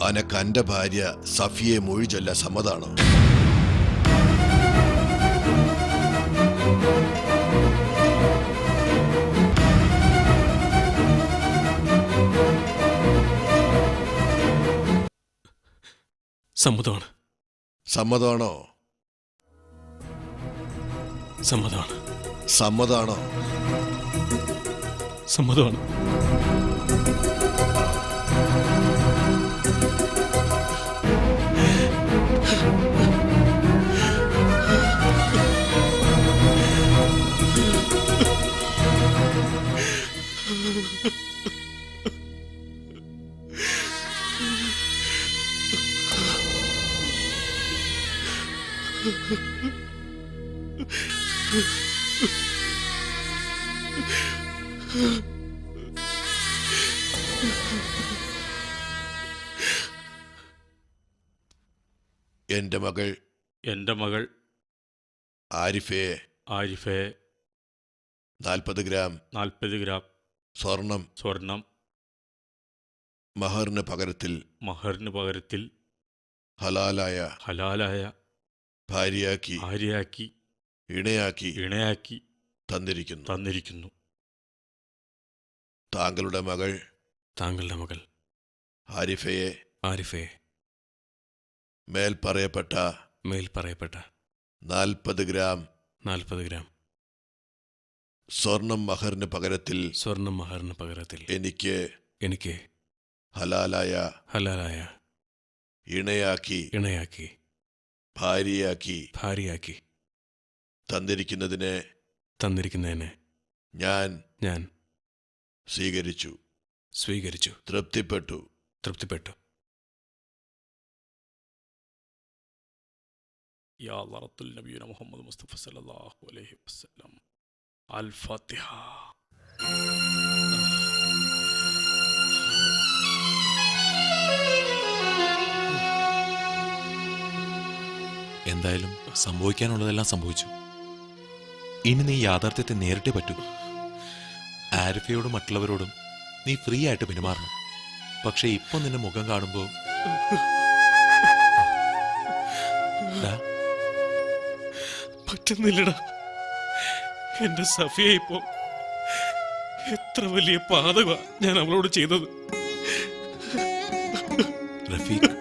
അനക്ക് എന്റെ ഭാര്യ സഫിയെ മൊഴി ചൊല്ല സമ്മതാണോ? സമ്മതമാണ്. സമ്മതാണോ? സമ്മതമാണ്. സമ്മതാണോ? സമ്മതമാണ്. എന്റെ മകൾ ആരിഫയെ 40 ഗ്രാം സ്വർണം മഹറിന് പകരത്തിൽ ഹലാലായ ഭാര്യയാക്കി ഇണയാക്കി തന്നിരിക്കുന്നു. താങ്കളുടെ മകൾ ആരിഫയെ മേൽപ്പറയപ്പെട്ട 40 ഗ്രാം സ്വർണം മഹറിന് പകരത്തിൽ എനിക്ക് ഹലാലായ ഇണയാക്കി ഭാര്യയാക്കി തന്നിരിക്കുന്നതിനെ ഞാൻ സ്വീകരിച്ചു. തൃപ്തിപ്പെട്ടു. യാ ലറത്തുൽ നബിയുന മുഹമ്മദ് മുസ്തഫ സല്ലല്ലാഹു അലൈഹി വസല്ലം. അൽ ഫാത്തിഹ. എന്തായാലും സംഭവിക്കാനുള്ളതെല്ലാം സംഭവിച്ചു. ഇനി നീ യാഥാർത്ഥ്യത്തെ നേരിട്ടേ പറ്റൂ. ആരിഫയോടും മറ്റുള്ളവരോടും നീ ഫ്രീ ആയിട്ട് പെരുമാറണം. പക്ഷെ ഇപ്പൊ നിന്റെ മുഖം കാണുമ്പോ പറ്റുന്നില്ലടാ. എന്റെ സഫിയ ഇപ്പോ എത്ര വലിയ പാതക ഞാൻ അവളോട് ചെയ്തത്. റഫീഖ്,